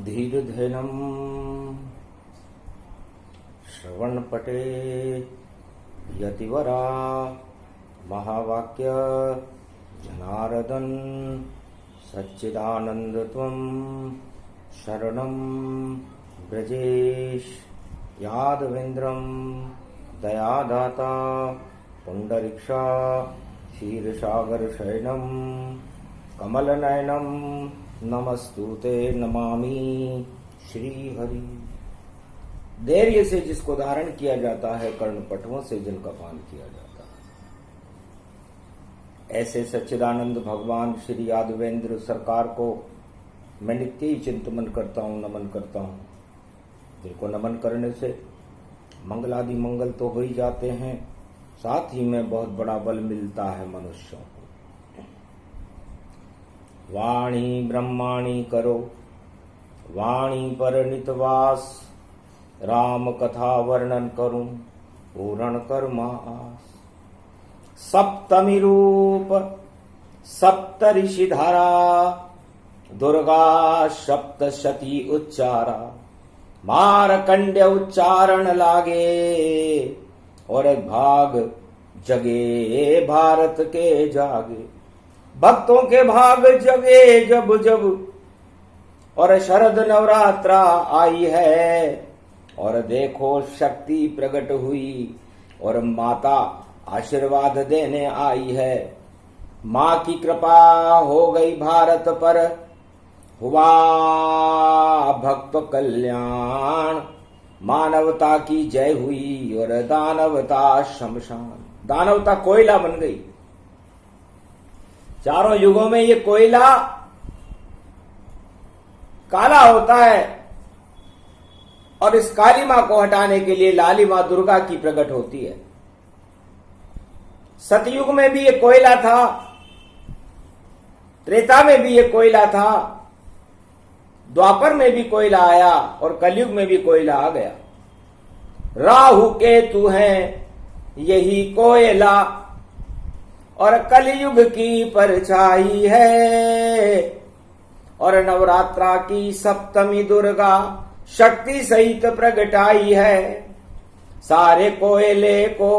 धीरधैनं श्रवणपटे यतिवरा महावाक्य जनार्दन सच्चिदानन्दत्वं शरणं ब्रजेश यादवेन्द्रं दयादाता पुण्डरीक्षा क्षीरसागरशयनं कमलनयनं नमस्तुते नमामि श्रीहरि। धैर्य से जिसको धारण किया जाता है, कर्णपटुओं से जिनका पान किया जाता है, ऐसे सच्चिदानंद भगवान श्री यादवेंद्र सरकार को मैं नित्य ही चिंतन करता हूँ, नमन करता हूँ। जिनको नमन करने से मंगलादि मंगल तो हो ही जाते हैं, साथ ही में बहुत बड़ा बल मिलता है मनुष्यों को। वाणी ब्रह्माणी करो वाणी पर नितवास, राम कथा वर्णन करूं पूर्ण कर मास। सप्तमी रूप सप्त ऋषि धारा, दुर्गा सप्तशती उच्चारा। मारकंड्य उच्चारण लागे, और भाग जगे भारत के जागे। भक्तों के भाग जगे जब जब, और शरद नवरात्रा आई है। और देखो शक्ति प्रकट हुई, और माता आशीर्वाद देने आई है। माँ की कृपा हो गई भारत पर, हुआ भक्त कल्याण। मानवता की जय हुई, और दानवता शमशान। दानवता कोयला बन गई। चारों युगों में ये कोयला काला होता है, और इस काली मां को हटाने के लिए लाली मां दुर्गा की प्रकट होती है। सतयुग में भी ये कोयला था, त्रेता में भी ये कोयला था, द्वापर में भी कोयला आया, और कलयुग में भी कोयला आ गया। राहु केतु हैं यही कोयला, और कलयुग की परछाई है। और नवरात्रा की सप्तमी दुर्गा शक्ति सहित प्रगटाई है। सारे कोयले को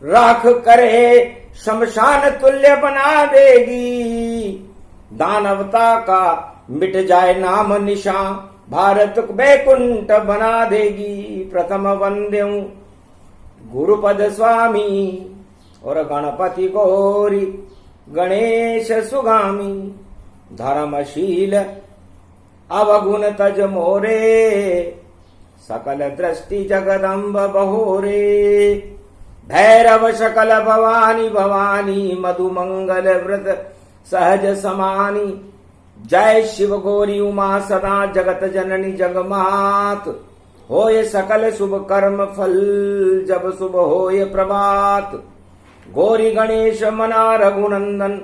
राख करे, शमशान तुल्य बना देगी। दानवता का मिट जाए नाम निशान, भारत वैकुंठ बना देगी। प्रथम वंद्यं गुरुपद स्वामी, और गणपति गौरी गणेश सुगामी। धर्मशील अवगुण तज मोरे, सकल दृष्टि जगदम्ब बहोरे। भैरव सकल भवानी भवानी, मधु मंगल व्रत सहज समानी। जय शिव गौरी उमा सदा जगत जननी जगमात। होए सकल शुभ कर्म फल, जब शुभ होए प्रभात। गौरी गणेश मना रघुनंदन,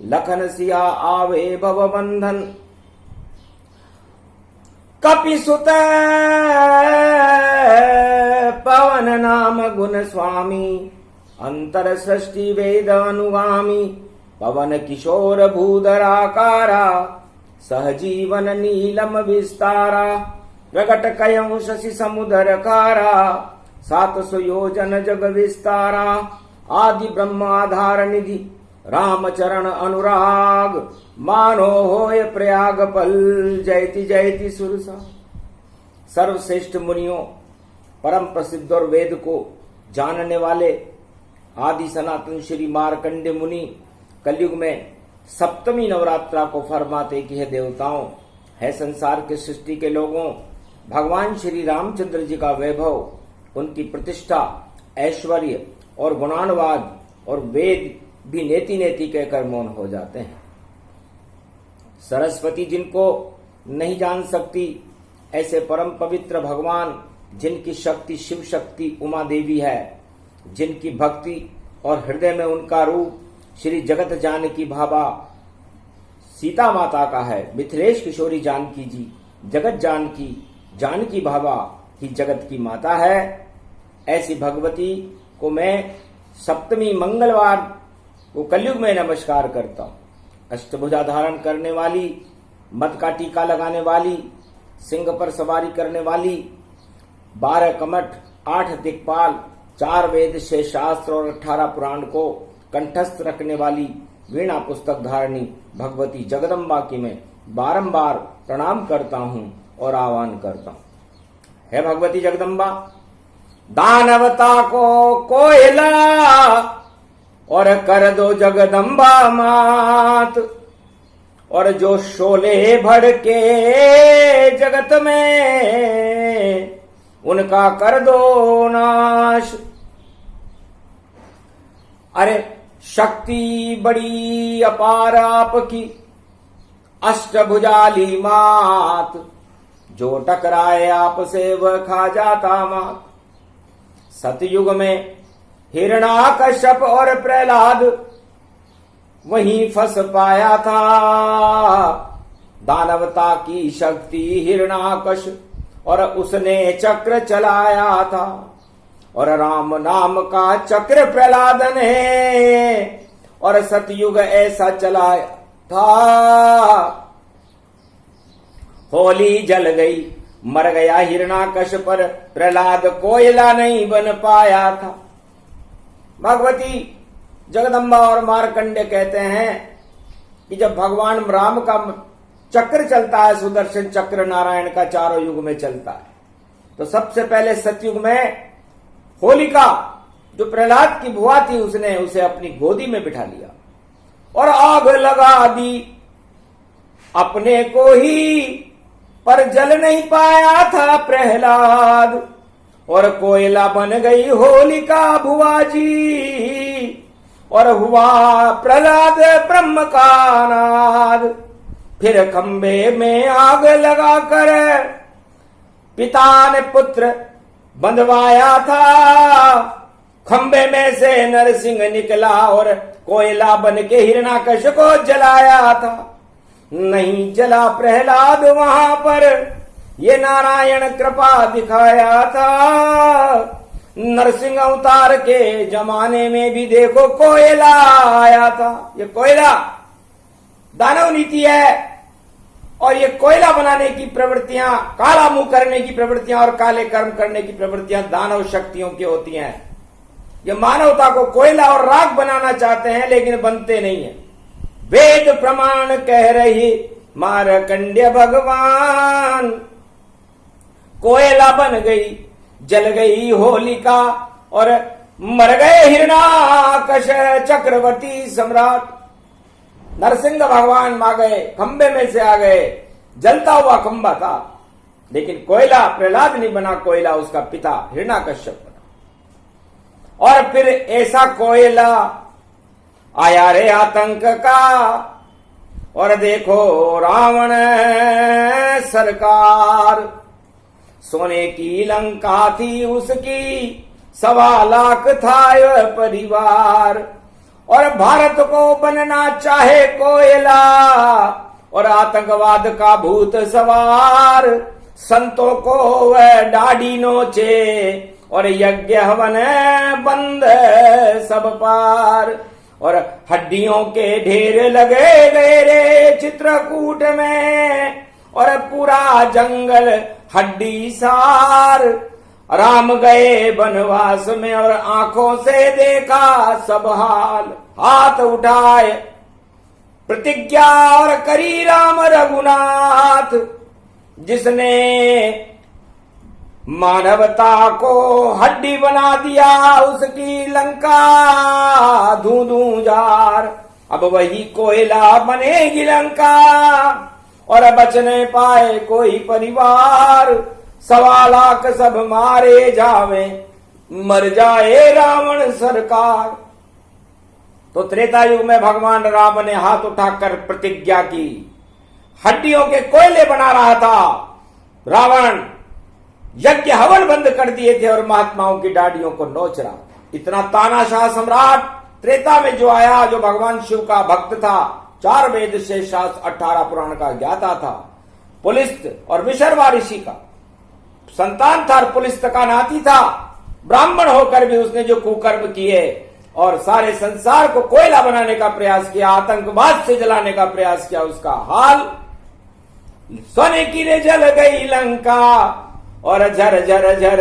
लखन सिया आवे भव बंधन। कपिसुत पवन नाम गुण स्वामी, अंतर सृष्टि वेद अनुगामी। पवन किशोर भूधराकारा, सहजीवन नीलम विस्तारा। प्रकट कयं शशि समुदर कारा, 700 योजन जग विस्तारा। आदि ब्रह्माधार निधि रामचरण अनुराग, मानो होय प्रयाग पल जयति जयति सुरसा। सर्वश्रेष्ठ मुनियों, परम प्रसिद्ध और वेद को जानने वाले आदि सनातन श्री मार्कंडेय मुनि कलयुग में सप्तमी नवरात्रा को फरमाते कि हे देवताओं, है संसार के सृष्टि के लोगों, भगवान श्री रामचंद्र जी का वैभव, उनकी प्रतिष्ठा, ऐश्वर्य और गुणानुवाद और वेद भी नेति नेति कहकर मौन हो जाते हैं। सरस्वती जिनको नहीं जान सकती, ऐसे परम पवित्र भगवान जिनकी शक्ति शिव शक्ति उमा देवी है, जिनकी भक्ति और हृदय में उनका रूप श्री जगत जानकी भाभा सीता माता का है। मिथिलेश किशोरी जानकी जी जगत जानकी, जानकी भाभा ही जगत की माता है। ऐसी भगवती को मैं सप्तमी मंगलवार को कलयुग में नमस्कार करता हूँ। अष्टभुजा धारण करने वाली, मद का टीका लगाने वाली, सिंह पर सवारी करने वाली, 12 कमठ, 8 दिक्पाल, 4 वेद, 6 शास्त्र और 18 पुराण को कंठस्थ रखने वाली वीणा पुस्तक धारणी भगवती जगदम्बा की मैं बारंबार प्रणाम करता हूं और आह्वान करता हूं। हे भगवती जगदम्बा, दानवता को कोयला और कर दो जगदम्बा मात, और जो शोले भड़के जगत में उनका कर दो नाश। अरे शक्ति बड़ी अपार आपकी, अष्टभुजाली मात, जो टकराए आपसे वह खा जाता मात। सतयुग में हिरणाकश्यप और प्रहलाद वहीं फंस पाया था। दानवता की शक्ति हिरणाकश और उसने चक्र चलाया था, और राम नाम का चक्र प्रहलाद ने और सतयुग ऐसा चलाया था। होली जल गई, मर गया हिरणाकश, पर प्रहलाद कोयला नहीं बन पाया था। भगवती जगदम्बा और मार्कंडे कहते हैं कि जब भगवान राम का चक्र चलता है, सुदर्शन चक्र नारायण का चारों युग में चलता है, तो सबसे पहले सतयुग में होलिका जो प्रहलाद की बुआ थी उसने उसे अपनी गोदी में बिठा लिया और आग लगा दी अपने को ही, पर जल नहीं पाया था प्रहलाद, और कोयला बन गई होलिका बुआ जी, और हुआ प्रहलाद ब्रह्म का नाद। फिर खंबे में आग लगाकर पिता ने पुत्र बंधवाया था। खंबे में से नरसिंह निकला और कोयला बन के हिरणाकश को जलाया था। नहीं जला प्रहलाद वहां पर, ये नारायण कृपा दिखाया था। नरसिंह अवतार के जमाने में भी देखो कोयला आया था। ये कोयला दानव नीति है, और ये कोयला बनाने की प्रवृत्तियां, काला मुंह करने की प्रवृत्तियां और काले कर्म करने की प्रवृत्तियां दानव शक्तियों की होती हैं। ये मानवता को कोयला और राख बनाना चाहते हैं, लेकिन बनते नहीं है। वेद प्रमाण कह रही मार्कंडेय भगवान, कोयला बन गई, जल गई होलिका, और मर गए हिरणाकश चक्रवर्ती सम्राट। नरसिंह भगवान आ गए, खंबे में से आ गए, जलता हुआ खंबा था, लेकिन कोयला प्रहलाद नहीं बना, कोयला उसका पिता हिरणाकश्यप बना। और फिर ऐसा कोयला आया रे आतंक का, और देखो रावण सरकार, सोने की लंका थी उसकी, 1.25 लाख था यह परिवार, और भारत को बनना चाहे कोयला, और आतंकवाद का भूत सवार, संतों को वह डाडी नोचे, और यज्ञ हवन बंद सब पार, और हड्डियों के ढेर लगे गए रे चित्रकूट में, और पूरा जंगल हड्डी सार। राम गए वनवास में और आंखों से देखा सब हाल, हाथ उठाए प्रतिज्ञा और करी राम रघुनाथ, जिसने मानवता को हड्डी बना दिया, उसकी लंका धू धू जार। अब वही कोयला बनेगी लंका, और बच नहीं पाए कोई परिवार, 1.25 लाख सब मारे जावे, मर जाए रावण सरकार। तो त्रेता युग में भगवान राम ने हाथ उठाकर प्रतिज्ञा की, हड्डियों के कोयले बना रहा था रावण, यज्ञ हवन बंद कर दिए थे और महात्माओं की डाडियों को नोच रहा। इतना तानाशाह सम्राट त्रेता में जो आया, जो भगवान शिव का भक्त था, 4 वेद से शास्त्र 18 पुराण का ज्ञाता था, पुलिस्त और विशर्वा ऋषि का संतान था, पुलिस्त का नाती था, ब्राह्मण होकर भी उसने जो कुकर्म किए और सारे संसार को कोयला बनाने का प्रयास किया, आतंकवाद से जलाने का प्रयास किया, उसका हाल सोने की रे जल गई लंका और झर झर झर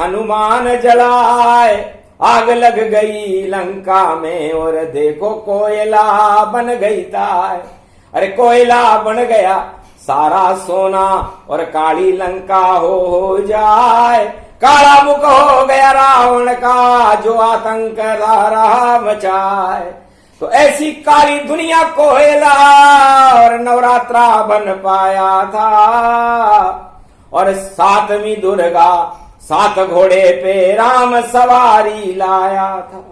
हनुमान जलाए। आग लग गई लंका में और देखो कोयला बन गई ताय। अरे कोयला बन गया सारा सोना और काली लंका हो जाए। काला मुख हो गया रावण का जो आतंक रहा मचाए। तो ऐसी काली दुनिया कोयला और नवरात्रा बन पाया था। और सातवीं दुर्गा 7 घोड़े पे राम सवारी लाया था।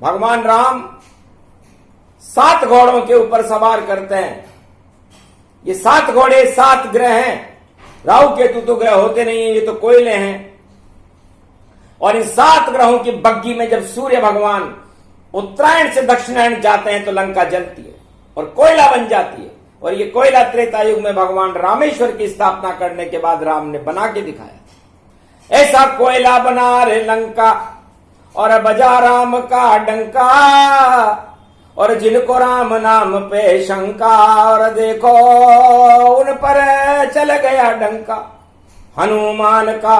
भगवान राम 7 घोड़ों के ऊपर सवार करते हैं। ये 7 घोड़े 7 ग्रह हैं। राहु केतु तो ग्रह होते नहीं है, ये तो कोयले हैं। और इन 7 ग्रहों की बग्गी में जब सूर्य भगवान उत्तरायण से दक्षिणायन जाते हैं तो लंका जलती है और कोयला बन जाती है। और ये कोयला त्रेता युग में भगवान रामेश्वर की स्थापना करने के बाद राम ने बना के दिखाया। ऐसा कोयला बना रे लंका और बजा राम का डंका। और जिनको राम नाम पे शंका और देखो उन पर चल गया डंका। हनुमान का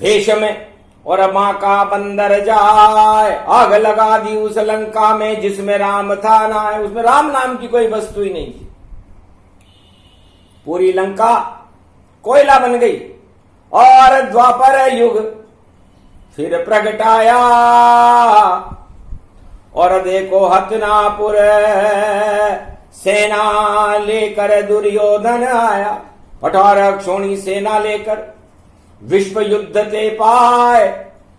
देश में और मां का बंदर जाए। आग लगा दी उस लंका में जिसमें राम था ना। उसमें राम नाम की कोई वस्तु ही नहीं थी। पूरी लंका कोयला बन गई। और द्वापर युग फिर प्रगटाया। और देखो हस्तिनापुर सेना लेकर दुर्योधन आया। 18 क्षोणी सेना लेकर विश्व युद्ध ते पाए।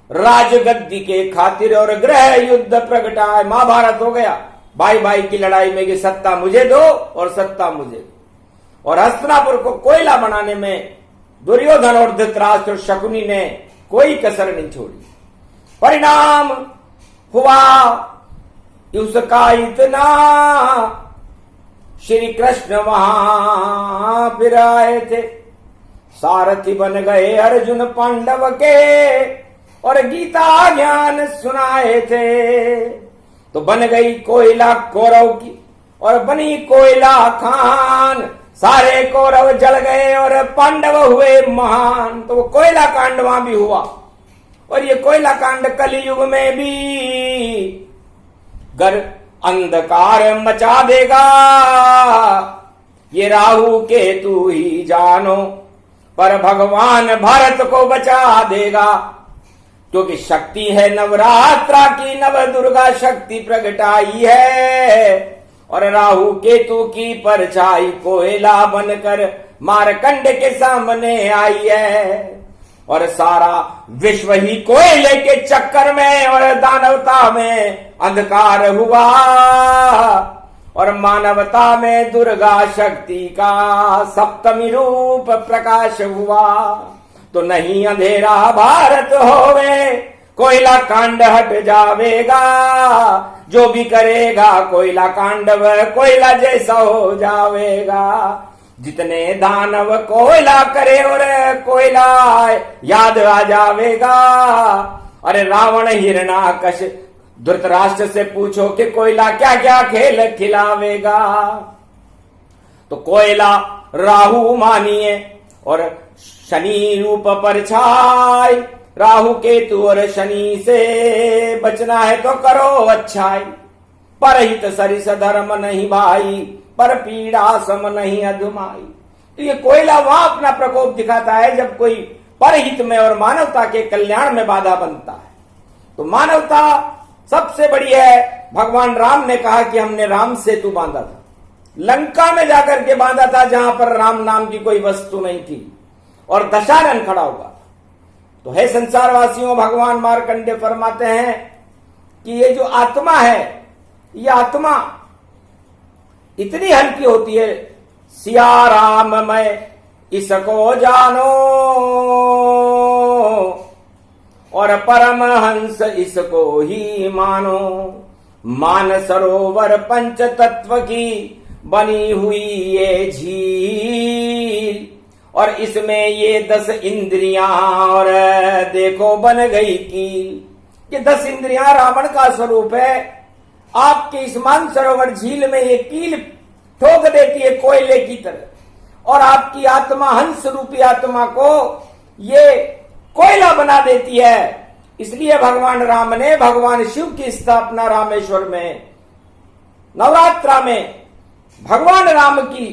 राजगद्दी के खातिर और ग्रह युद्ध प्रगटाए। महाभारत हो गया। भाई भाई की लड़ाई में कि सत्ता मुझे दो और सत्ता मुझे दो। और हस्तिनापुर को कोयला बनाने में दुर्योधन और धृतराष्ट्र और शकुनी ने कोई कसर नहीं छोड़ी। परिणाम हुआ उसका इतना श्री कृष्ण वहां फिर आए थे। सारथी बन गए अर्जुन पांडव के और गीता ज्ञान सुनाए थे। तो बन गई कोयला कौरव की और बनी कोयला खान। सारे कौरव जल गए और पांडव हुए महान। तो वो कोयला कांड वहां भी हुआ। और ये कोयला कांड कलयुग में भी गर अंधकार मचा देगा। ये राहु केतु ही जानो पर भगवान भारत को बचा देगा। क्योंकि शक्ति है नवरात्रा की, नव दुर्गा शक्ति प्रगटाई है। और राहु केतु की परछाई कोयला बनकर मारकंड के सामने आई है। और सारा विश्व ही कोयले के चक्कर में और दानवता में अंधकार हुआ। और मानवता में दुर्गा शक्ति का सप्तमी रूप प्रकाश हुआ। तो नहीं अंधेरा भारत होवे, कोयला कांड हट जावेगा। जो भी करेगा कोयला कांड वह कोयला जैसा हो जावेगा। जितने दानव कोयला करे और कोयला याद आ जावेगा। अरे रावण हिरणाकश धृतराष्ट्र से पूछो कि कोयला क्या क्या खेल खिलावेगा। तो कोयला राहु मानिए और शनि रूप पर छाई। राहु केतु और शनि से बचना है तो करो अच्छाई। परहित सरिस धर्म नहीं भाई, पर पीड़ा सम नहीं अधमाई। तो ये कोयला वहां अपना प्रकोप दिखाता है जब कोई परहित में और मानवता के कल्याण में बाधा बनता है। तो मानवता सबसे बड़ी है। भगवान राम ने कहा कि हमने राम सेतु बांधा था, लंका में जाकर के बांधा था जहां पर राम नाम की कोई वस्तु नहीं थी और दशानन खड़ा हुआ था। तो है संसारवासियों, भगवान मार्कंडेय फरमाते हैं कि ये जो आत्मा है, ये आत्मा इतनी हल्की होती है। सिया राम मैं इसको जानो और परम हंस इसको ही मानो। मान सरोवर पंच तत्व की बनी हुई ये झील। और इसमें ये 10 इंद्रियां और देखो बन गई कील। ये 10 इंद्रियां रावण का स्वरूप है। आपके इस मान सरोवर झील में ये कील ठोक देती है कोयले की तरह। और आपकी आत्मा, हंस रूपी आत्मा को ये कोयला बना देती है। इसलिए भगवान राम ने भगवान शिव की स्थापना रामेश्वर में नवरात्रा में भगवान राम की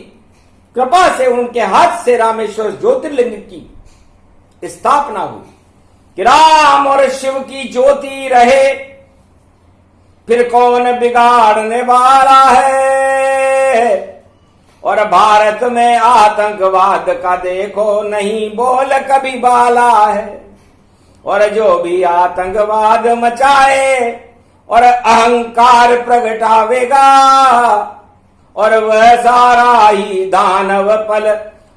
कृपा से, उनके हाथ से रामेश्वर ज्योतिर्लिंग की स्थापना हुई कि राम और शिव की ज्योति रहे, फिर कौन बिगाड़ने वाला है। और भारत में आतंकवाद का देखो नहीं बोल कभी बाला है। और जो भी आतंकवाद मचाए और अहंकार प्रगटावेगा, और वह सारा ही दानव पल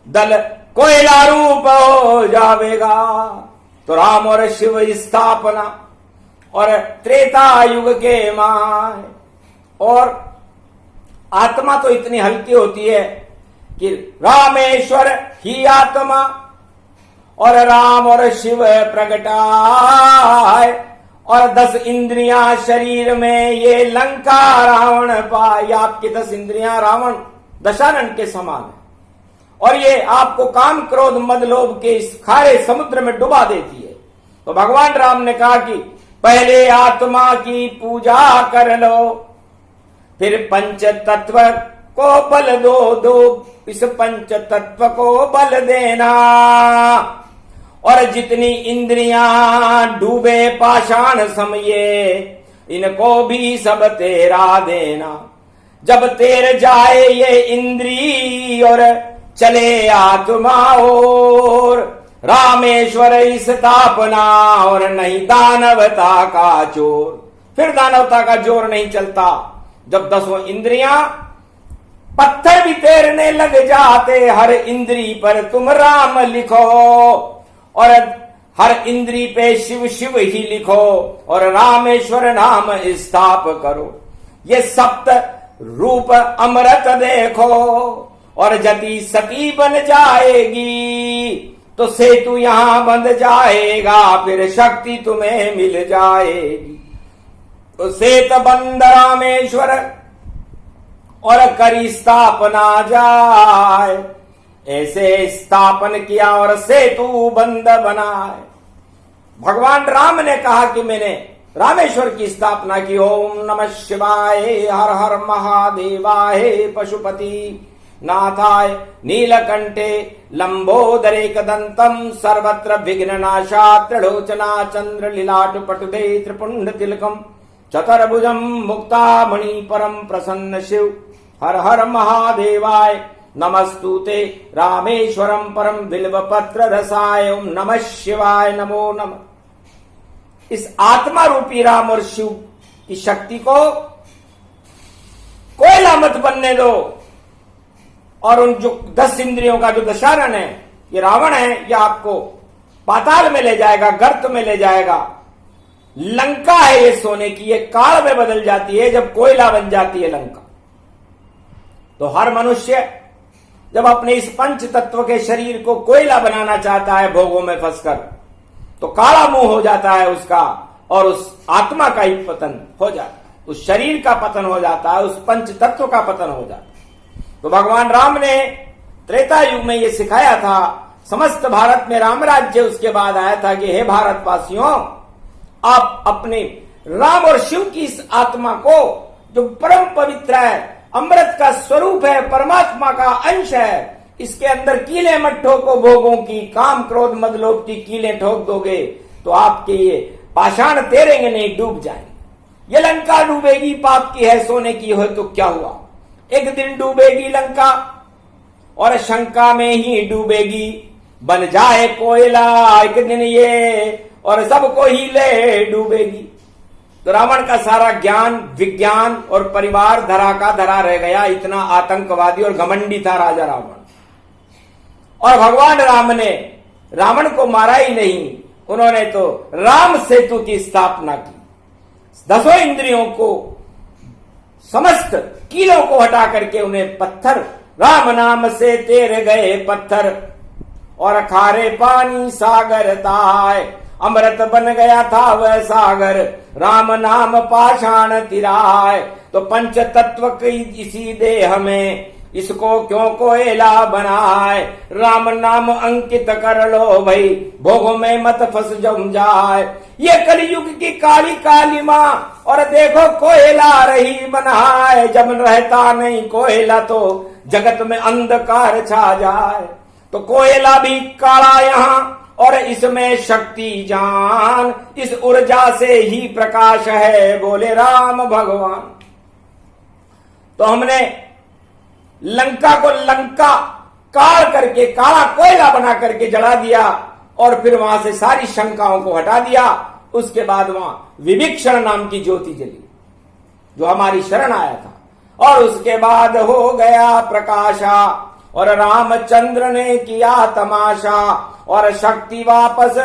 दल कोयला रूप हो जावेगा। तो राम और शिव स्थापना और त्रेता युग के माय। और आत्मा तो इतनी हल्की होती है कि रामेश्वर ही आत्मा और राम और शिव प्रगटाए, और 10 इंद्रियां शरीर में ये लंका रावण पाए। आपकी 10 इंद्रियां रावण दशानन के समान है, और ये आपको काम क्रोध मद लोभ के इस खारे समुद्र में डुबा देती है। तो भगवान राम ने कहा कि पहले आत्मा की पूजा कर लो, फिर पंच तत्व को बल दो, इस पंच तत्व को बल देना। और जितनी इंद्रियां डूबे पाषाण समये, इनको भी सब तेरा देना। जब तेर जाए ये इंद्री और चले आत्मा और, रामेश्वर स्थापना और नहीं दानवता का जोर। फिर दानवता का जोर नहीं चलता। जब 10 इंद्रियां, पत्थर भी तैरने लग जाते, हर इंद्री पर तुम राम लिखो, और हर इंद्री पे शिव शिव ही लिखो, और रामेश्वर नाम स्थाप करो। ये सप्त रूप अमृत देखो, और जति सती बन जाएगी, तो सेतु यहां बंध जाएगा, फिर शक्ति तुम्हें मिल जाएगी। तो सेत बंद रामेश्वर और करी स्थापना जाए, ऐसे स्थापन किया और सेतु बंद बनाए। भगवान राम ने कहा कि मैंने रामेश्वर की स्थापना की। ओम नमः शिवाय, हर हर महादेवाय, पशुपति नाथाय, नीलकंठे लंबोदरे कदंतम, सर्वत्र विघ्ननाशा, त्रिलोचना चंद्र लीलाट पटुदे त्रिपुंड तिलकम, चतुर्भुजम मुक्तामणि परम प्रसन्न शिव, हर हर महादेवाय, नमस्तुते रामेश्वरम परम बिल्व पत्र रसाय। ओम नमः शिवाय, नमो नमः। इस आत्मा रूपी राम और शिव की शक्ति को कोयला मत बनने दो, और उन जो 10 इंद्रियों का जो दशानन है, ये रावण है, यह आपको पाताल में ले जाएगा, गर्त में ले जाएगा। लंका है ये सोने की, ये काल में बदल जाती है जब कोयला बन जाती है लंका। तो हर मनुष्य जब अपने इस पंच तत्व के शरीर को कोयला बनाना चाहता है भोगों में फंसकर, तो काला मुंह हो जाता है उसका, और उस आत्मा का ही पतन हो जाता है, उस शरीर का पतन हो जाता है, उस पंच तत्व का पतन हो जाता है। तो भगवान राम ने त्रेता युग में ये सिखाया था। समस्त भारत में राम राज्य उसके बाद आया था कि हे भारतवासियों, आप अपने राम और शिव की इस आत्मा को, जो परम पवित्र है, अमृत का स्वरूप है, परमात्मा का अंश है, इसके अंदर कीले मत ठोको भोगों की, काम क्रोध मद लोभ की कीलें ठोक दोगे तो आपके ये पाषाण तैरेंगे नहीं, डूब जाएंगे। ये लंका डूबेगी, पाप की है, सोने की हो तो क्या हुआ, एक दिन डूबेगी लंका, और शंका में ही डूबेगी, बन जाए कोयला एक दिन ये, और सबको ही ले डूबेगी। तो रावण का सारा ज्ञान विज्ञान और परिवार धरा का धरा रह गया। इतना आतंकवादी और घमंडी था राजा रावण। और भगवान राम ने रावण को मारा ही नहीं, उन्होंने तो राम सेतु की स्थापना की। 10 इंद्रियों को, समस्त कीलों को हटा करके उन्हें पत्थर, राम नाम से तैर गए पत्थर, और खारे पानी सागर ताय, अमृत बन गया था वह सागर, राम नाम पाषाण तिराय। तो पंच तत्व की इसी देह में इसको क्यों कोयला बनाए, राम नाम अंकित कर लो भाई, भोगों में मत फंस जम जाए। ये कलयुग की काली काली माँ, और देखो कोयला रही बनाए, जब रहता नहीं कोयला तो जगत में अंधकार छा जाए। तो कोयला भी काला यहाँ, और इसमें शक्ति जान, इस ऊर्जा से ही प्रकाश है, बोले राम भगवान। तो हमने लंका को लंका काल करके, काला कोयला बना करके जला दिया, और फिर वहां से सारी शंकाओं को हटा दिया। उसके बाद वहां विभीषण नाम की ज्योति जली, जो हमारी शरण आया था, और उसके बाद हो गया प्रकाशा, और रामचंद्र ने किया तमाशा, और शक्ति वापस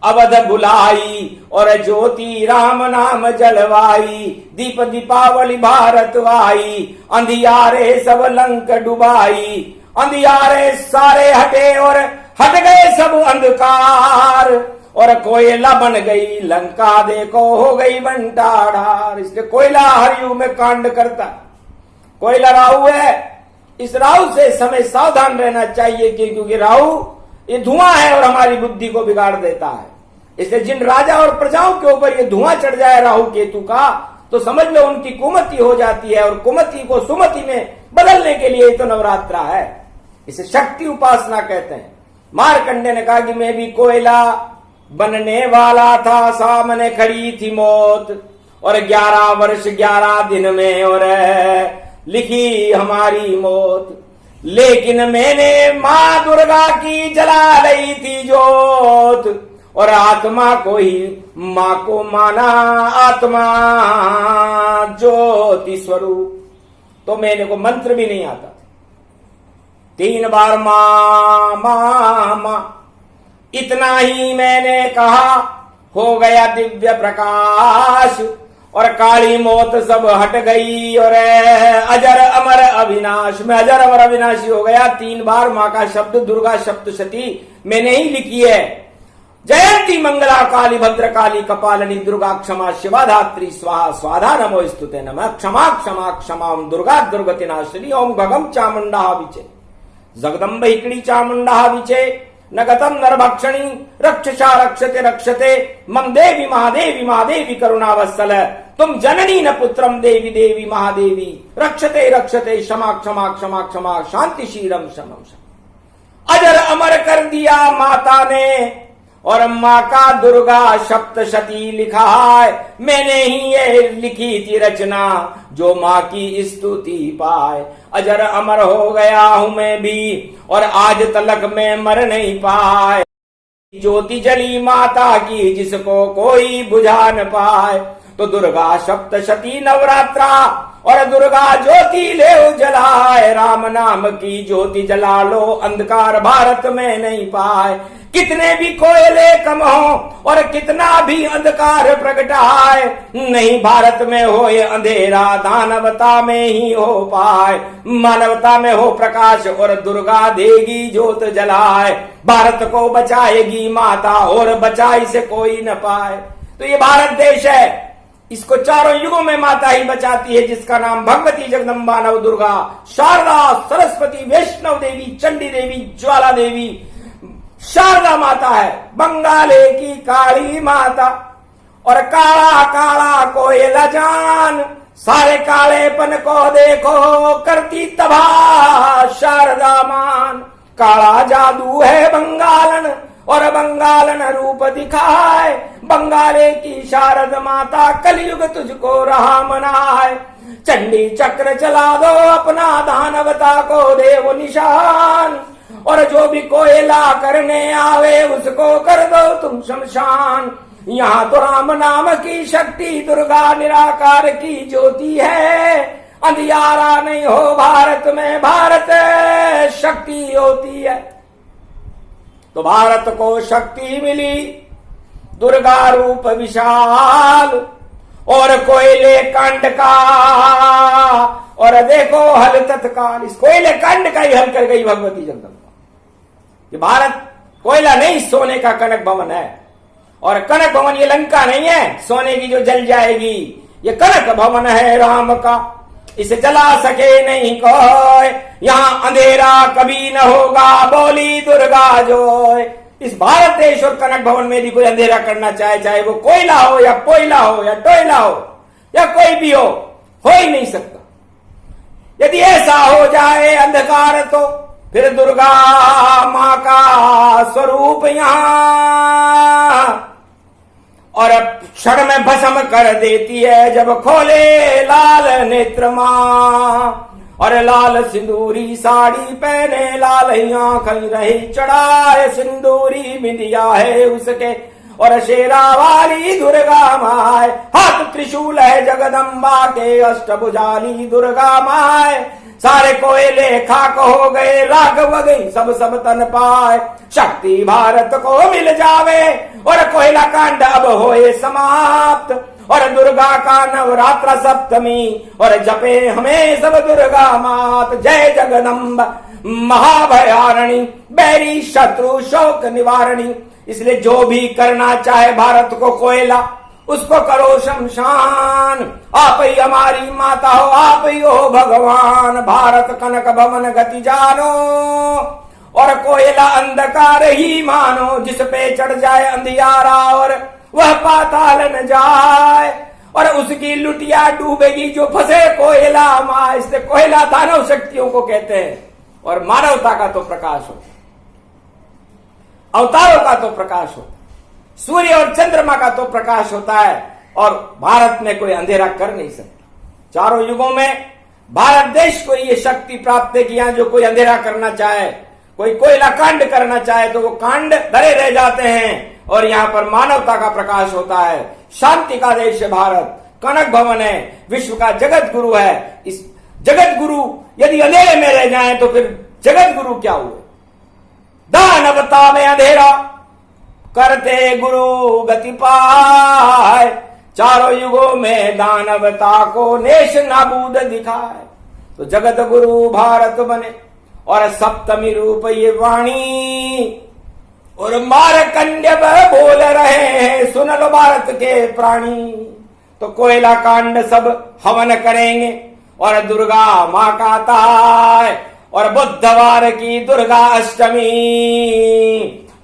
अवध बुलाई, और ज्योति राम नाम जलवाई, दीप दीपावली भारत वाई, अंधियारे सब लंक डुबाई, अंधियारे सारे हटे और हट गए सब अंधकार, और कोयला बन गई लंका, देखो हो गई बंटाढार। इसलिए कोयला हर युग में कांड करता, कोयला राहु है। इस राहु से समय सावधान रहना चाहिए, क्योंकि राहु ये धुआं है और हमारी बुद्धि को बिगाड़ देता है। इसलिए जिन राजा और प्रजाओं के ऊपर ये धुआं चढ़ जाए राहु केतु का, तो समझ लो उनकी कुमति हो जाती है, और कुमति को सुमति में बदलने के लिए तो नवरात्रा है। इसे शक्ति उपासना कहते हैं। मार्कंडे ने कहा कि मैं भी कोयला बनने वाला था, सामने खड़ी थी मौत, और 11 वर्ष 11 दिन में और लिखी हमारी मौत, लेकिन मैंने माँ दुर्गा की जला ली थी जोत, और आत्मा को ही माँ को माना, आत्मा ज्योति स्वरूप। तो मैंने को मंत्र भी नहीं आता था, 3 बार माँ माँ माँ, इतना ही मैंने कहा, हो गया दिव्य प्रकाश, और काली मौत सब हट गई, और अजर अमर अविनाश, मैं अजर अमर अविनाशी हो गया। 3 बार माँ का शब्द दुर्गा सप्तशती मैंने ही लिखी है। जयंती मंगला काली भद्र काली कपालिनी दुर्गा क्षमा शिवा धात्री स्वाहा स्वाधा नमो स्तुते नमः, क्षमा क्षमा क्षमा दुर्गा दुर्गति नाशिनी, ओम गगम चामुंडा विचे, जगदम्ब हिकड़ी चामुंडा विचे, नगतम नरभक्षणी रक्षसा रक्षते रक्षते, मम देवी महादेवी महादेवी करुणावत्सल, तुम जननी न पुत्रम देवी देवी महादेवी, रक्षते रक्षते क्षमा क्षमा क्षमा क्षमा, शांतिशीलम शमम शम। अजर अमर कर दिया माता ने, और माँ का दुर्गा सप्तशती लिखा है। मैंने ही ये लिखी थी रचना, जो माँ की स्तुति पाए। अजर अमर हो गया हूं मैं भी, और आज तलक मैं मर नहीं पाए। ज्योति जली माता की, जिसको कोई बुझा न पाए। तो दुर्गा सप्तशती नवरात्रा, और दुर्गा ज्योति ले जलाए, राम नाम की ज्योति जला लो, अंधकार भारत में नहीं पाए। कितने भी कोयले कम हो, और कितना भी अंधकार प्रगटाए, नहीं भारत में हो ये अंधेरा, दानवता में ही हो पाए। मानवता में हो प्रकाश, और दुर्गा देगी ज्योत जलाए, भारत को बचाएगी माता, और बचाई से कोई न पाए। तो ये भारत देश है, इसको चारों युगों में माता ही बचाती है, जिसका नाम भगवती जगदम्बा नव दुर्गा शारदा सरस्वती वैष्णव देवी चंडी देवी ज्वाला देवी शारदा माता है, बंगाले की काली माता। और काला काला कोयला जान, सारे कालेपन को देखो करती तबाह शारदा मान। काला जादू है बंगालन, और बंगालन रूप दिखाए, बंगाले की शारद माता कलयुग तुझको रहा मनाए। चंडी चक्र चला दो अपना, दानवता को देव निशान, और जो भी कोयला करने आवे उसको कर दो तुम शमशान। यहाँ तो राम नाम की शक्ति दुर्गा निराकार की ज्योति है, अंधियारा नहीं हो भारत में, भारत शक्ति होती है। तो भारत को शक्ति मिली, दुर्गा रूप विशाल, और कोयले कांड का, और देखो हल तत्काल। इस कोयले कांड का ही हल कर गई भगवती जगदम्बा। ये भारत कोयला नहीं, सोने का कनक भवन है। और कनक भवन ये लंका नहीं है सोने की जो जल जाएगी, ये कनक भवन है राम का। इसे जला सके नहीं कोई, यहाँ अंधेरा कभी न होगा, बोली दुर्गा जोय। इस भारत देश और कनक भवन में यदि कोई अंधेरा करना चाहे, चाहे वो कोयला हो या कोयला हो या टोयला हो या कोई भी हो ही नहीं सकता। यदि ऐसा हो जाए अंधकार तो फिर दुर्गा मां का स्वरूप यहां और क्षण में भस्म कर देती है जब खोले लाल नेत्र मां। और लाल सिंदूरी साड़ी पहने, लाल ही आंख रही चढ़ाए, सिंदूरी बिंदिया है उसके और शेरा वाली दुर्गा माए। हाथ त्रिशूल है जगदम्बा के, अष्टभुजाली दुर्गा माए। सारे कोयले खाक हो गए, राख गई सब सब तन पाए। शक्ति भारत को मिल जावे और कोयला कांड अब होए समाप्त। और दुर्गा का नवरात्र सप्तमी और जपे हमें सब दुर्गा मात। जय जगदम्ब महाभयारणी, बैरी शत्रु शोक निवारणी। इसलिए जो भी करना चाहे भारत को कोयला, उसको करो शमशान। आप ही हमारी माता हो, आप ही हो भगवान। भारत कनक भवन गति जानो और कोयला अंधकार ही मानो। जिस पे चढ़ जाए अंधियारा और वह पाताल न जाए, और उसकी लुटिया डूबेगी जो फंसे कोयला मां। इससे कोयला दानव शक्तियों को कहते हैं और मानवता का तो प्रकाश हो, अवतारों का तो प्रकाश हो, सूर्य और चंद्रमा का तो प्रकाश होता है। और भारत में कोई अंधेरा कर नहीं सकता। चारों युगों में भारत देश को ये शक्ति प्राप्त है कि यहां जो कोई अंधेरा करना चाहे, कोई कोयला कांड करना चाहे तो वो कांड धरे रह जाते हैं और यहाँ पर मानवता का प्रकाश होता है। शांति का देश है भारत, कनक भवन है, विश्व का जगत गुरु है। इस जगत गुरु यदि अंधेरे में रह जाए तो फिर जगत गुरु क्या हुए? दानवता में अंधेरा करते गुरु गति पाए। चारों युगों में दानवता को नेश नाबूद दिखाए। तो जगत गुरु भारत बने और सप्तमी रूप ये वाणी। और मारकंड्य बोल रहे हैं, सुन लो भारत के प्राणी। तो कोयला कांड सब हवन करेंगे और दुर्गा मां का ताय। और बुधवार की दुर्गा अष्टमी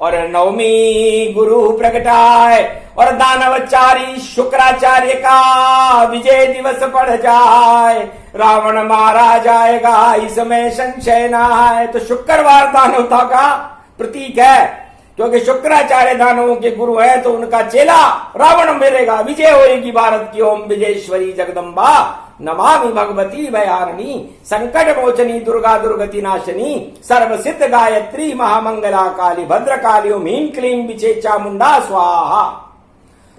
और नवमी गुरु प्रगटाए। और दानवचारी शुक्राचार्य का विजय दिवस पड़ जाए। रावण मारा जाएगा इसमें संशय न है। तो शुक्रवार दानवता का प्रतीक है, क्योंकि शुक्राचार्य दानवों के गुरु है तो उनका चेला रावण मरेगा, विजय होगी भारत की। ओम विजयेश्वरी जगदम्बा नमामि भगवती भयारिणी, संकट मोचनी दुर्गा दुर्गति नाशनी, सर्व सिद्ध गायत्री महामंगला काली, भद्रकाली ओम ह्रीं क्लीं विचे चामुंडा स्वाहा।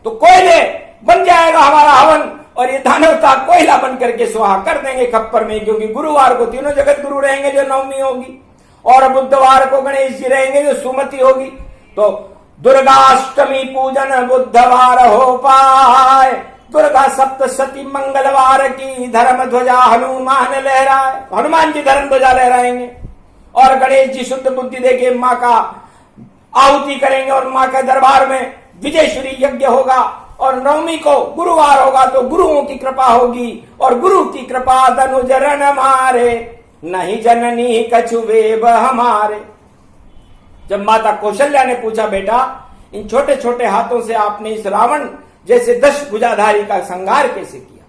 तो कोयले बन जाएगा हमारा हवन और ये दानवता कोयला बन करके स्वाहा कर देंगे खप्पर में। क्योंकि गुरुवार को तीनों जगत गुरु रहेंगे जो नवमी होगी, और बुधवार को गणेश जी रहेंगे जो सुमति होगी। तो दुर्गाष्टमी पूजन बुधवार हो पाए। दुर्गा सप्तशती मंगलवार की धर्म ध्वजा हनुमान लहराए। हनुमान जी धर्म ध्वजा लहराएंगे और गणेश जी शुद्ध बुद्धि देके मां का आहुति करेंगे और मां के दरबार में विजयश्री यज्ञ होगा। और नवमी को गुरुवार होगा तो गुरुओं की कृपा होगी, और गुरु की कृपा धनुजरण मारे, नहीं जननी कछु वेब हमारे। जब माता कौशल्या ने पूछा, बेटा इन छोटे छोटे हाथों से आपने इस रावण जैसे 10 भुजाधारी का संहार कैसे किया,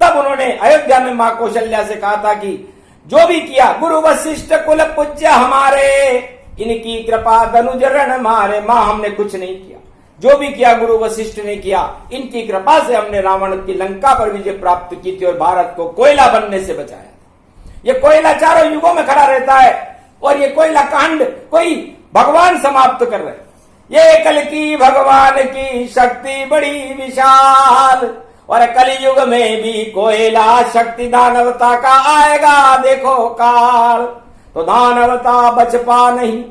तब उन्होंने अयोध्या में मां कौशल्या से कहा था कि जो भी किया गुरु वशिष्ठ कुल पूज्य हमारे, इनकी कृपा धनुजरण मारे। मां हमने कुछ नहीं किया, जो भी किया गुरु वशिष्ठ ने किया, इनकी कृपा से हमने रावण की लंका पर विजय प्राप्त की थी और भारत को कोयला बनने से बचाया। ये कोयला चारों युगों में खड़ा रहता है और ये कोयला कांड कोई भगवान समाप्त कर रहे। ये कल की भगवान की शक्ति बड़ी विशाल, और कलयुग में भी कोयला शक्ति दानवता का आएगा देखो काल। तो दानवता बच पा नहीं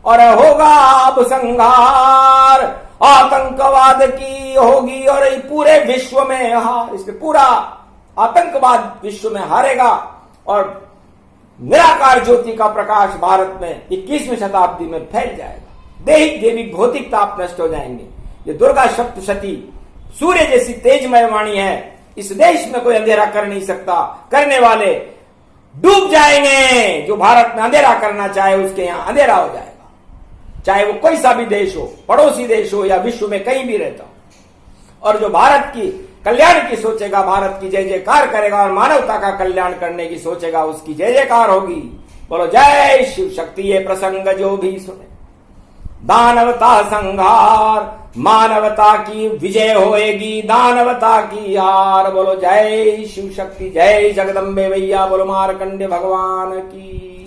और होगा अब संहार। आतंकवाद की होगी और पूरे विश्व में हार। इसलिए पूरा आतंकवाद विश्व में हारेगा और निराकार ज्योति का प्रकाश भारत में 21वीं शताब्दी में फैल जाएगा। दैहिक देविक भौतिक ताप नष्ट हो जाएंगे। ये दुर्गा सप्तशती सूर्य जैसी तेजमय वाणी है इस देश में कोई अंधेरा कर नहीं सकता। करने वाले डूब जाएंगे। जो भारत में अंधेरा करना चाहे उसके यहां अंधेरा हो जाएगा, चाहे वो कोई सा भी देश हो, पड़ोसी देश हो या विश्व में कहीं भी रहता हो। और जो भारत की कल्याण की सोचेगा, भारत की जय जयकार करेगा और मानवता का कल्याण करने की सोचेगा, उसकी जय जयकार होगी। बोलो जय शिव शक्ति। ये प्रसंग जो भी सुने, दानवता संहार, मानवता की विजय होएगी, दानवता की हार। बोलो जय शिव शक्ति, जय जगदम्बे मैया, बोलो मार्कंडे भगवान की।